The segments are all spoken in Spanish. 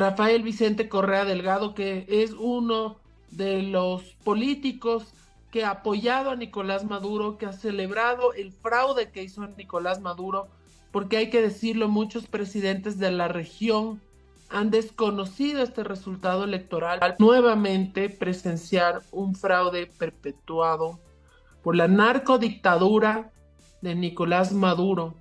Rafael Vicente Correa Delgado, que es uno de los políticos que ha apoyado a Nicolás Maduro, que ha celebrado el fraude que hizo Nicolás Maduro, porque hay que decirlo, muchos presidentes de la región han desconocido este resultado electoral, nuevamente presenciar un fraude perpetuado por la narcodictadura de Nicolás Maduro.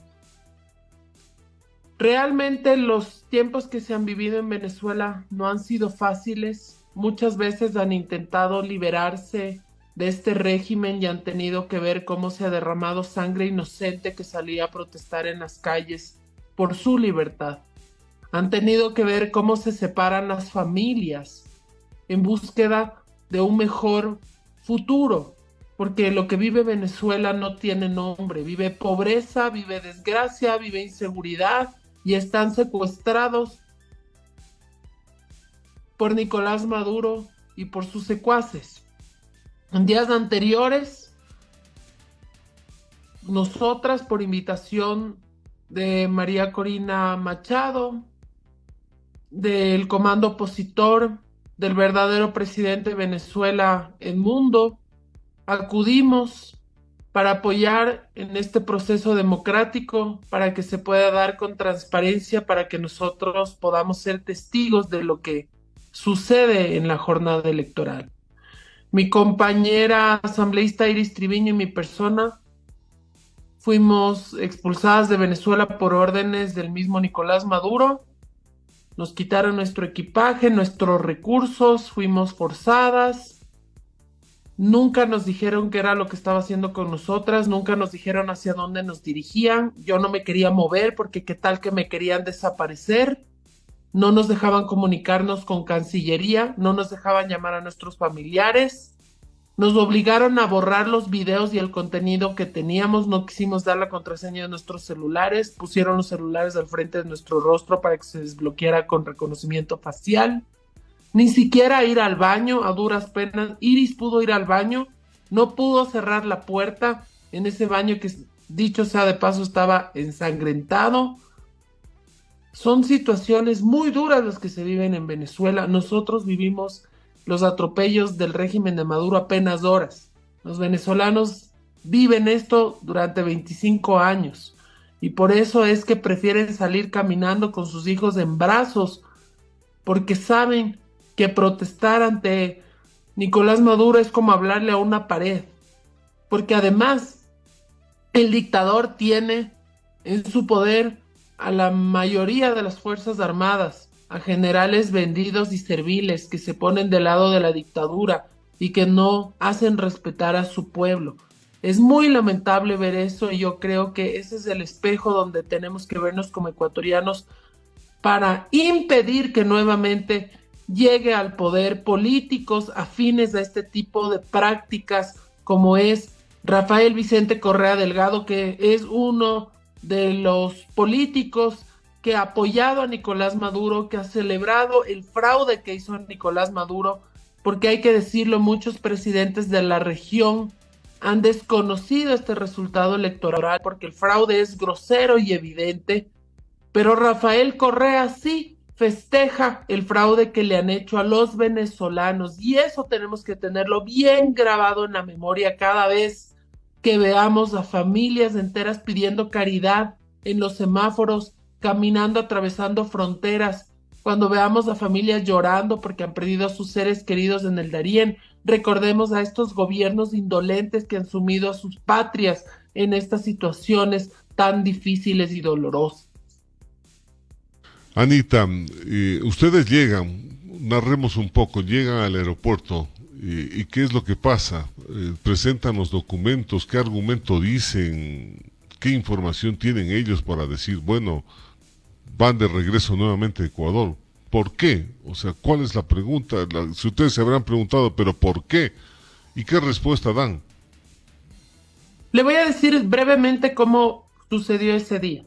Realmente los tiempos que se han vivido en Venezuela no han sido fáciles. Muchas veces han intentado liberarse de este régimen y han tenido que ver cómo se ha derramado sangre inocente que salía a protestar en las calles por su libertad. Han tenido que ver cómo se separan las familias en búsqueda de un mejor futuro, porque lo que vive Venezuela no tiene nombre. Vive pobreza, vive desgracia, vive inseguridad y están secuestrados por Nicolás Maduro y por sus secuaces. En días anteriores, nosotras, por invitación de María Corina Machado, del comando opositor, del verdadero presidente de Venezuela, Edmundo, acudimos para apoyar en este proceso democrático, para que se pueda dar con transparencia, para que nosotros podamos ser testigos de lo que sucede en la jornada electoral. Mi compañera asambleísta Iris Triviño y mi persona fuimos expulsadas de Venezuela por órdenes del mismo Nicolás Maduro. Nos quitaron nuestro equipaje, nuestros recursos, fuimos forzadas. Nunca nos dijeron qué era lo que estaba haciendo con nosotras, nunca nos dijeron hacia dónde nos dirigían. Yo no me quería mover porque qué tal que me querían desaparecer. No nos dejaban comunicarnos con Cancillería, no nos dejaban llamar a nuestros familiares. Nos obligaron a borrar los videos y el contenido que teníamos, no quisimos dar la contraseña de nuestros celulares, pusieron los celulares al frente de nuestro rostro para que se desbloqueara con reconocimiento facial. Ni siquiera ir al baño, a duras penas. Iris pudo ir al baño, no pudo cerrar la puerta en ese baño que, dicho sea de paso, estaba ensangrentado. Son situaciones muy duras las que se viven en Venezuela. Nosotros vivimos los atropellos del régimen de Maduro apenas horas. Los venezolanos viven esto durante 25 años y por eso es que prefieren salir caminando con sus hijos en brazos, porque saben que protestar ante Nicolás Maduro es como hablarle a una pared, porque además el dictador tiene en su poder a la mayoría de las fuerzas armadas, a generales vendidos y serviles que se ponen del lado de la dictadura y que no hacen respetar a su pueblo. Es muy lamentable ver eso y yo creo que ese es el espejo donde tenemos que vernos como ecuatorianos para impedir que nuevamente llegue al poder políticos afines a este tipo de prácticas como es Rafael Vicente Correa Delgado, que es uno de los políticos que ha apoyado a Nicolás Maduro, que ha celebrado el fraude que hizo Nicolás Maduro, porque hay que decirlo, muchos presidentes de la región han desconocido este resultado electoral porque el fraude es grosero y evidente, pero Rafael Correa sí festeja el fraude que le han hecho a los venezolanos y eso tenemos que tenerlo bien grabado en la memoria cada vez que veamos a familias enteras pidiendo caridad en los semáforos, caminando, atravesando fronteras, cuando veamos a familias llorando porque han perdido a sus seres queridos en el Darién. Recordemos a estos gobiernos indolentes que han sumido a sus patrias en estas situaciones tan difíciles y dolorosas. Anita, ustedes llegan, narremos un poco, llegan al aeropuerto y ¿qué es lo que pasa? Presentan los documentos, ¿qué argumento dicen? ¿Qué información tienen ellos para decir, bueno, van de regreso nuevamente a Ecuador? ¿Por qué? O sea, ¿cuál es la pregunta? Si ustedes se habrán preguntado, ¿pero por qué? ¿Y qué respuesta dan? Le voy a decir brevemente cómo sucedió ese día.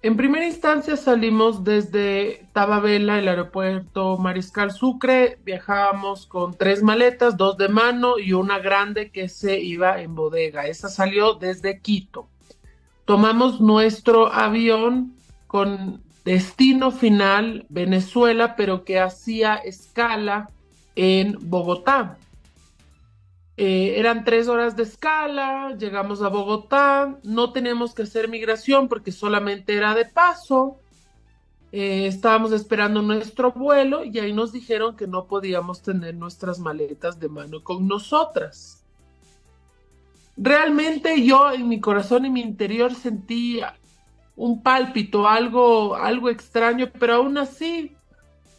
En primera instancia salimos desde Tababela, el aeropuerto Mariscal Sucre, viajábamos con 3 maletas, 2 de mano y una grande que se iba en bodega. Esa salió desde Quito. Tomamos nuestro avión con destino final Venezuela, pero que hacía escala en Bogotá. Eran 3 horas de escala, llegamos a Bogotá, no teníamos que hacer migración porque solamente era de paso. Estábamos esperando nuestro vuelo y ahí nos dijeron que no podíamos tener nuestras maletas de mano con nosotras. Realmente yo en mi corazón y mi interior sentía un pálpito, algo extraño, pero aún así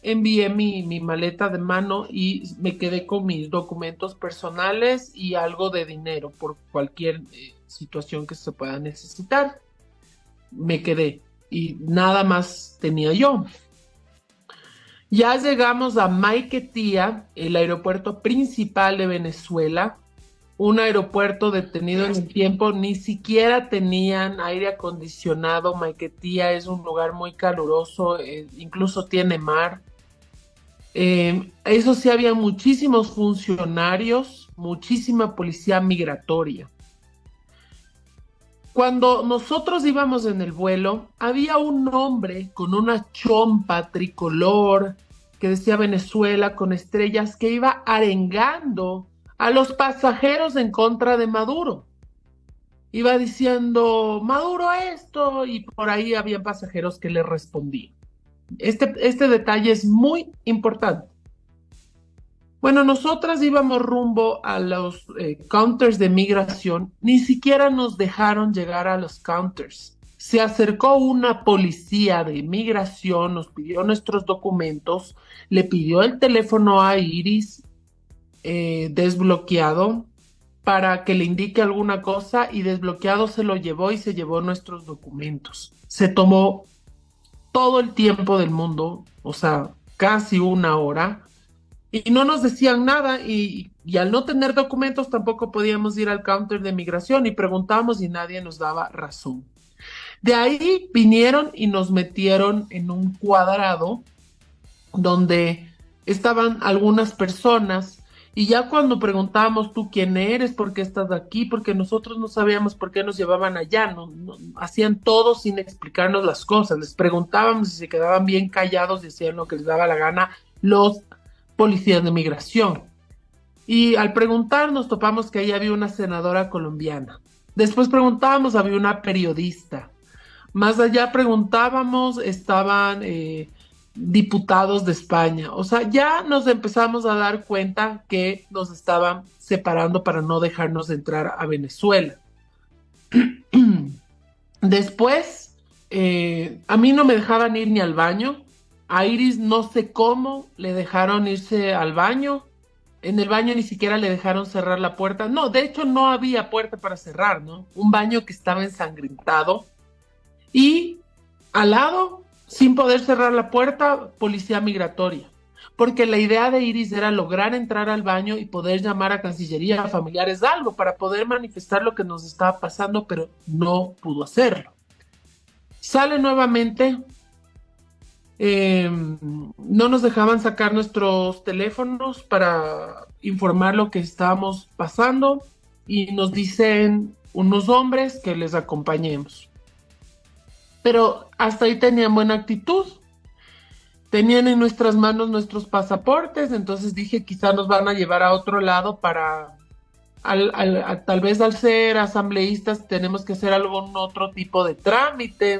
envié mi maleta de mano y me quedé con mis documentos personales y algo de dinero por cualquier situación que se pueda necesitar. Me quedé y nada más tenía yo. Ya llegamos a Maiquetía, el aeropuerto principal de Venezuela, un aeropuerto detenido en el tiempo, ni siquiera tenían aire acondicionado. Maiquetía es un lugar muy caluroso, incluso tiene mar. Eso sí, había muchísimos funcionarios, muchísima policía migratoria. Cuando nosotros íbamos en el vuelo, había un hombre con una chompa tricolor que decía Venezuela con estrellas, que iba arengando a los pasajeros en contra de Maduro. Iba diciendo, Maduro esto, y por ahí había pasajeros que le respondían. Este detalle es muy importante. Bueno, nosotras íbamos rumbo a los counters de migración, ni siquiera nos dejaron llegar a los counters. Se acercó una policía de migración, nos pidió nuestros documentos, le pidió el teléfono a Iris desbloqueado para que le indique alguna cosa, y desbloqueado se lo llevó y se llevó nuestros documentos. Se tomó todo el tiempo del mundo, o sea, casi 1 hora, y no nos decían nada, y al no tener documentos tampoco podíamos ir al counter de migración y preguntamos y nadie nos daba razón. De ahí vinieron y nos metieron en un cuadrado donde estaban algunas personas, y ya cuando preguntábamos, ¿tú quién eres? ¿Por qué estás aquí? Porque nosotros no sabíamos por qué nos llevaban allá, no, hacían todo sin explicarnos las cosas. Les preguntábamos y se quedaban bien callados, decían lo que les daba la gana los policías de migración. Y al preguntar nos topamos que ahí había una senadora colombiana. Después preguntábamos, había una periodista. Más allá preguntábamos, estaban diputados de España. O sea, ya nos empezamos a dar cuenta que nos estaban separando para no dejarnos entrar a Venezuela. Después, a mí no me dejaban ir ni al baño. A Iris no sé cómo le dejaron irse al baño. En el baño ni siquiera le dejaron cerrar la puerta. No, de hecho no había puerta para cerrar, ¿no? Un baño que estaba ensangrentado. Y al lado, sin poder cerrar la puerta, policía migratoria. Porque la idea de Iris era lograr entrar al baño y poder llamar a Cancillería, a familiares, algo, para poder manifestar lo que nos estaba pasando, pero no pudo hacerlo. Sale nuevamente. No nos dejaban sacar nuestros teléfonos para informar lo que estábamos pasando, y nos dicen unos hombres que les acompañemos. Pero hasta ahí tenían buena actitud. Tenían en nuestras manos nuestros pasaportes, entonces dije, quizá nos van a llevar a otro lado para, tal vez al ser asambleístas tenemos que hacer algún otro tipo de trámite.